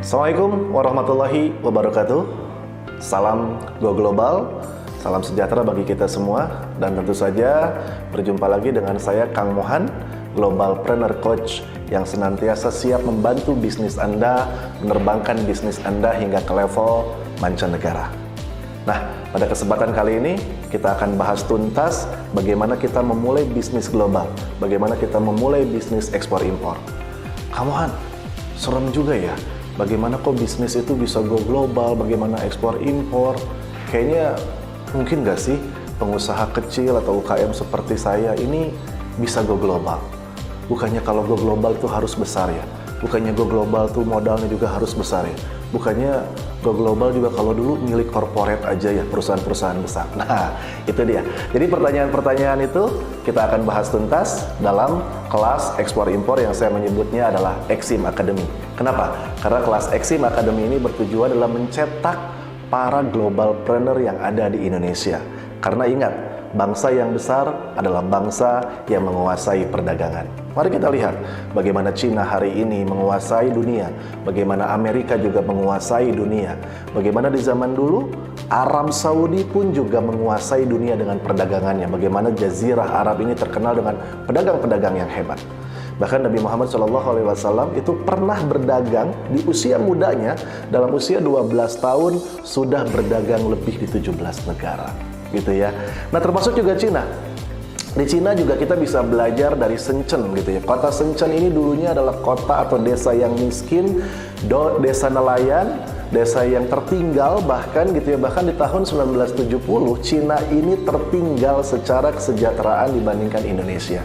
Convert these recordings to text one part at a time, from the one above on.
Assalamualaikum warahmatullahi wabarakatuh. Salam Go Global, salam sejahtera bagi kita semua. Dan tentu saja berjumpa lagi dengan saya Kang Mohan, Globalpreneur Coach, yang senantiasa siap membantu bisnis Anda menerbangkan bisnis Anda hingga ke level mancanegara. Nah, pada kesempatan kali ini kita akan bahas tuntas bagaimana kita memulai bisnis global, bagaimana kita memulai bisnis ekspor impor. Kang Mohan, serem juga ya. Bagaimana kok bisnis itu bisa go global, bagaimana ekspor impor? Kayaknya mungkin nggak sih pengusaha kecil atau UKM seperti saya ini bisa go global? Bukannya kalau go global itu harus besar ya? Bukannya go global tuh modalnya juga harus besar ya? Bukannya go global juga kalau dulu milik korporat aja ya, perusahaan-perusahaan besar. Nah, itu dia. Jadi pertanyaan-pertanyaan itu kita akan bahas tuntas dalam kelas ekspor impor yang saya menyebutnya adalah Exim Academy. Kenapa? Karena kelas Exim Academy ini bertujuan adalah mencetak para globalpreneur yang ada di Indonesia. Karena ingat, bangsa yang besar adalah bangsa yang menguasai perdagangan. Mari kita lihat bagaimana Cina hari ini menguasai dunia, bagaimana Amerika juga menguasai dunia, bagaimana di zaman dulu Arab Saudi pun juga menguasai dunia dengan perdagangannya, bagaimana Jazirah Arab ini terkenal dengan pedagang-pedagang yang hebat. Bahkan Nabi Muhammad SAW itu pernah berdagang di usia mudanya, dalam usia 12 tahun sudah berdagang lebih di 17 negara. Gitu ya. Nah, termasuk juga Cina. Di Cina juga kita bisa belajar dari Shenzhen gitu ya. Kota Shenzhen ini dulunya adalah kota atau desa yang miskin, desa nelayan, desa yang tertinggal bahkan gitu ya. Bahkan di tahun 1970 Cina ini tertinggal secara kesejahteraan dibandingkan Indonesia.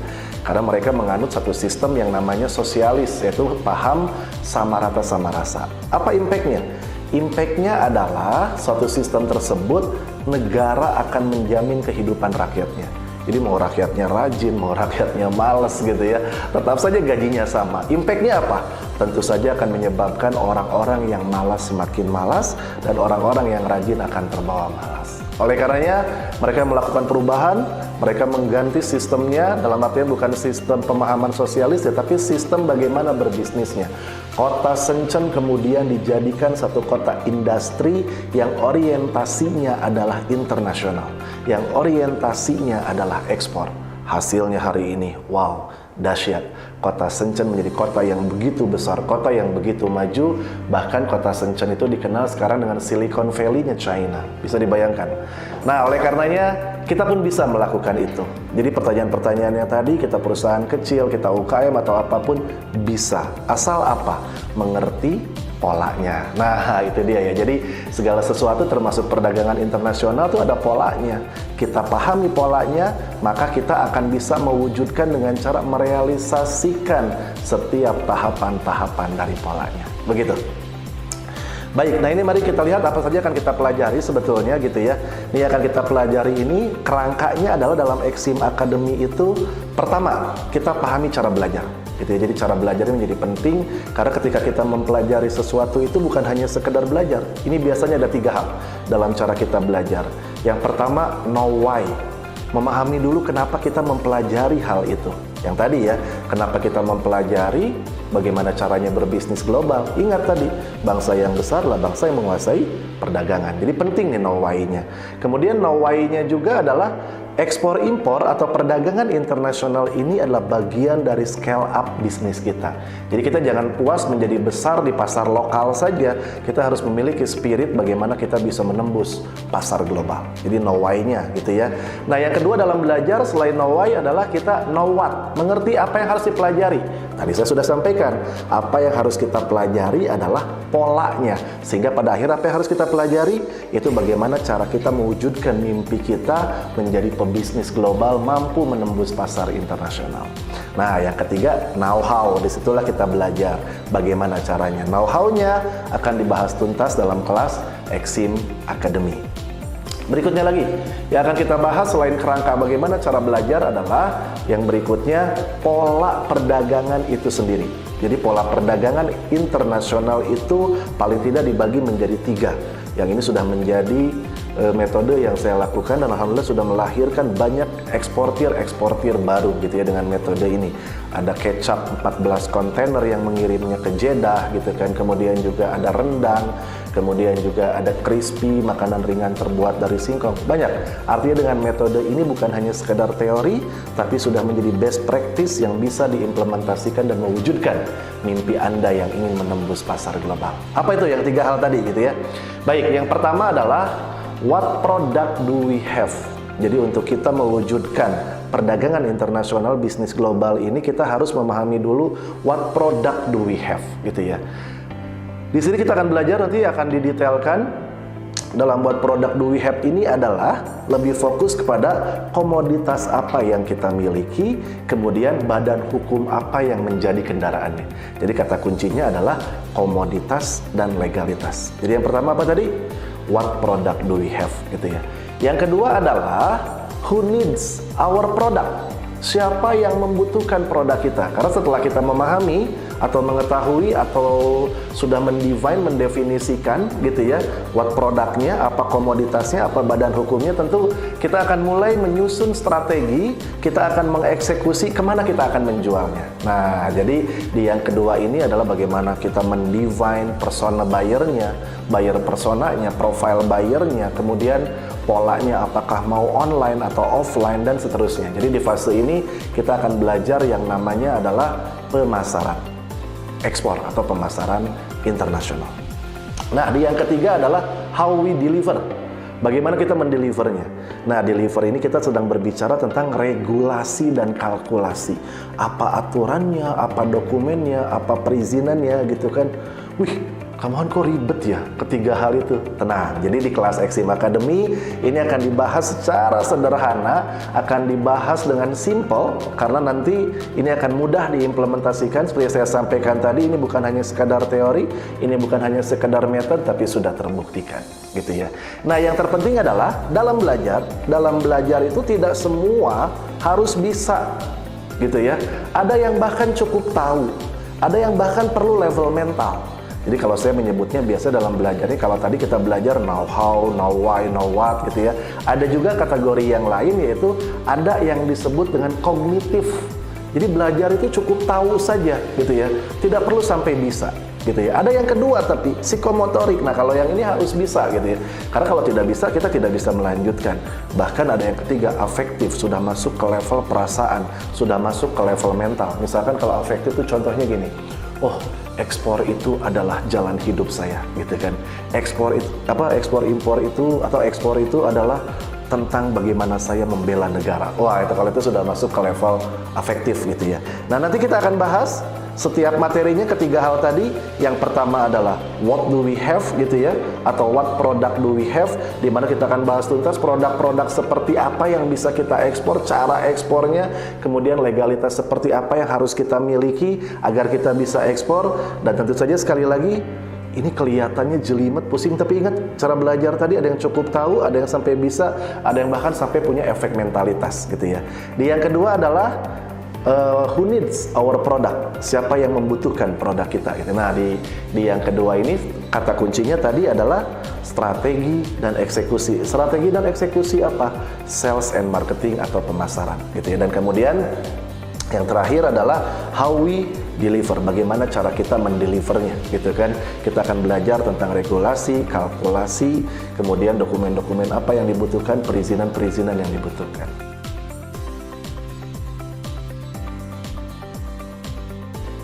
Karena mereka menganut satu sistem yang namanya sosialis, yaitu paham sama rata sama rasa. Apa impactnya? Impactnya adalah suatu sistem tersebut negara akan menjamin kehidupan rakyatnya. Jadi mau rakyatnya rajin, mau rakyatnya malas gitu ya, tetap saja gajinya sama. Impactnya apa? Tentu saja akan menyebabkan orang-orang yang malas semakin malas dan orang-orang yang rajin akan terbawa malas. Oleh karenanya mereka melakukan perubahan, mereka mengganti sistemnya, dalam artian bukan sistem pemahaman sosialis ya, tapi sistem bagaimana berbisnisnya. Kota Shenzhen kemudian dijadikan satu kota industri yang orientasinya adalah internasional, yang orientasinya adalah ekspor. Hasilnya hari ini, wow, dahsyat. Kota Shenzhen menjadi kota yang begitu besar, kota yang begitu maju. Bahkan kota Shenzhen itu dikenal sekarang dengan Silicon Valley-nya China. Bisa dibayangkan. Nah, oleh karenanya kita pun bisa melakukan itu. Jadi pertanyaan-pertanyaannya tadi, kita perusahaan kecil, kita UKM atau apapun bisa. Asal apa? Mengerti polanya. Nah, itu dia ya. Jadi segala sesuatu termasuk perdagangan internasional itu ada polanya. Kita pahami polanya, maka kita akan bisa mewujudkan dengan cara merealisasikan setiap tahapan-tahapan dari polanya. Begitu. Baik, nah ini mari kita lihat apa saja akan kita pelajari sebetulnya gitu ya. Ini akan kita pelajari ini, kerangkanya adalah dalam Exim Academy itu, pertama, kita pahami cara belajar. Gitu ya. Jadi cara belajar ini menjadi penting karena ketika kita mempelajari sesuatu itu bukan hanya sekedar belajar. Ini biasanya ada 3 hal dalam cara kita belajar. Yang pertama, know why. Memahami dulu kenapa kita mempelajari hal itu. Yang tadi ya, kenapa kita mempelajari bagaimana caranya berbisnis global. Ingat tadi, bangsa yang besar adalah bangsa yang menguasai perdagangan. Jadi penting nih know why-nya. Kemudian know why-nya juga adalah ekspor impor atau perdagangan internasional ini adalah bagian dari scale up bisnis kita. Jadi kita jangan puas menjadi besar di pasar lokal saja. Kita harus memiliki spirit bagaimana kita bisa menembus pasar global. Jadi know why-nya gitu ya. Nah, yang kedua dalam belajar selain know why adalah kita know what. Mengerti apa yang harus dipelajari. Tadi saya sudah sampaikan, apa yang harus kita pelajari adalah polanya. Sehingga pada akhir apa yang harus kita pelajari? Itu bagaimana cara kita mewujudkan mimpi kita menjadi pebisnis global mampu menembus pasar internasional. Nah, yang ketiga, know-how. Disitulah kita belajar bagaimana caranya. Know-how-nya akan dibahas tuntas dalam kelas Exim Academy. Berikutnya lagi, yang akan kita bahas selain kerangka bagaimana cara belajar adalah yang berikutnya, pola perdagangan itu sendiri. Jadi pola perdagangan internasional itu paling tidak dibagi menjadi 3. Yang ini sudah menjadi metode yang saya lakukan, dan alhamdulillah sudah melahirkan banyak eksportir baru gitu ya dengan metode ini. Ada kecap 14 kontainer yang mengirimnya ke Jeddah gitu kan, kemudian juga ada rendang, kemudian juga ada crispy, makanan ringan terbuat dari singkong. Banyak. Artinya dengan metode ini bukan hanya sekedar teori, tapi sudah menjadi best practice yang bisa diimplementasikan dan mewujudkan mimpi Anda yang ingin menembus pasar global. Apa itu yang 3 hal tadi gitu ya? Baik, yang pertama adalah what product do we have? Jadi untuk kita mewujudkan perdagangan internasional, bisnis global ini, kita harus memahami dulu what product do we have gitu ya. Di sini kita akan belajar, nanti akan didetailkan dalam buat produk do we have ini adalah lebih fokus kepada komoditas apa yang kita miliki, kemudian badan hukum apa yang menjadi kendaraannya. Jadi kata kuncinya adalah komoditas dan legalitas. Jadi yang pertama apa tadi? What product do we have gitu ya. Yang kedua adalah who needs our product? Siapa yang membutuhkan produk kita? Karena setelah kita memahami atau mengetahui atau sudah mendefinisikan gitu ya, what produknya, apa komoditasnya, apa badan hukumnya, tentu kita akan mulai menyusun strategi, kita akan mengeksekusi kemana kita akan menjualnya. Nah, jadi di yang kedua ini adalah bagaimana kita mendefine persona buyernya, buyer personanya, profile buyernya, kemudian polanya apakah mau online atau offline dan seterusnya. Jadi di fase ini kita akan belajar yang namanya adalah pemasaran ekspor atau pemasaran internasional. Nah, di yang ketiga adalah how we deliver. Bagaimana kita mendelivernya? Nah, deliver ini kita sedang berbicara tentang regulasi dan kalkulasi. Apa aturannya, apa dokumennya, apa perizinannya gitu kan. Wih, kamu kok ribet ya ketiga hal itu? Tenang, jadi di kelas Exim Academy ini akan dibahas secara sederhana, akan dibahas dengan simple, karena nanti ini akan mudah diimplementasikan. Seperti saya sampaikan tadi, ini bukan hanya sekadar teori, ini bukan hanya sekadar metode, tapi sudah terbuktikan gitu ya. Nah, yang terpenting adalah dalam belajar itu tidak semua harus bisa gitu ya. Ada yang bahkan cukup tahu, ada yang bahkan perlu level mental. Jadi kalau saya menyebutnya biasa dalam belajar ini, kalau tadi kita belajar know how, know why, know what gitu ya. Ada juga kategori yang lain, yaitu ada yang disebut dengan kognitif. Jadi belajar itu cukup tahu saja gitu ya, tidak perlu sampai bisa gitu ya. Ada yang kedua tapi psikomotorik. Nah, kalau yang ini harus bisa gitu ya. Karena kalau tidak bisa, kita tidak bisa melanjutkan. Bahkan ada yang ketiga, afektif, sudah masuk ke level perasaan, sudah masuk ke level mental. Misalkan kalau afektif itu contohnya gini. Oh, ekspor itu adalah jalan hidup saya gitu kan. Ekspor impor itu adalah tentang bagaimana saya membela negara. Wah, itu kalau itu sudah masuk ke level afektif gitu ya. Nah, nanti kita akan bahas setiap materinya ketiga hal tadi. Yang pertama adalah what do we have gitu ya, atau what product do we have, di mana kita akan bahas tuntas produk-produk seperti apa yang bisa kita ekspor, cara ekspornya, kemudian legalitas seperti apa yang harus kita miliki agar kita bisa ekspor. Dan tentu saja sekali lagi, ini kelihatannya jelimet, pusing, tapi ingat cara belajar tadi ada yang cukup tahu, ada yang sampai bisa, ada yang bahkan sampai punya efek mentalitas gitu ya. Di yang kedua adalah who needs our product? Siapa yang membutuhkan produk kita gitu. Nah, di yang kedua ini kata kuncinya tadi adalah strategi dan eksekusi. Strategi dan eksekusi apa? Sales and marketing atau pemasaran gitu ya. Dan kemudian yang terakhir adalah how we deliver. Bagaimana cara kita mendelivernya gitu kan. Kita akan belajar tentang regulasi, kalkulasi, kemudian dokumen-dokumen apa yang dibutuhkan, perizinan-perizinan yang dibutuhkan.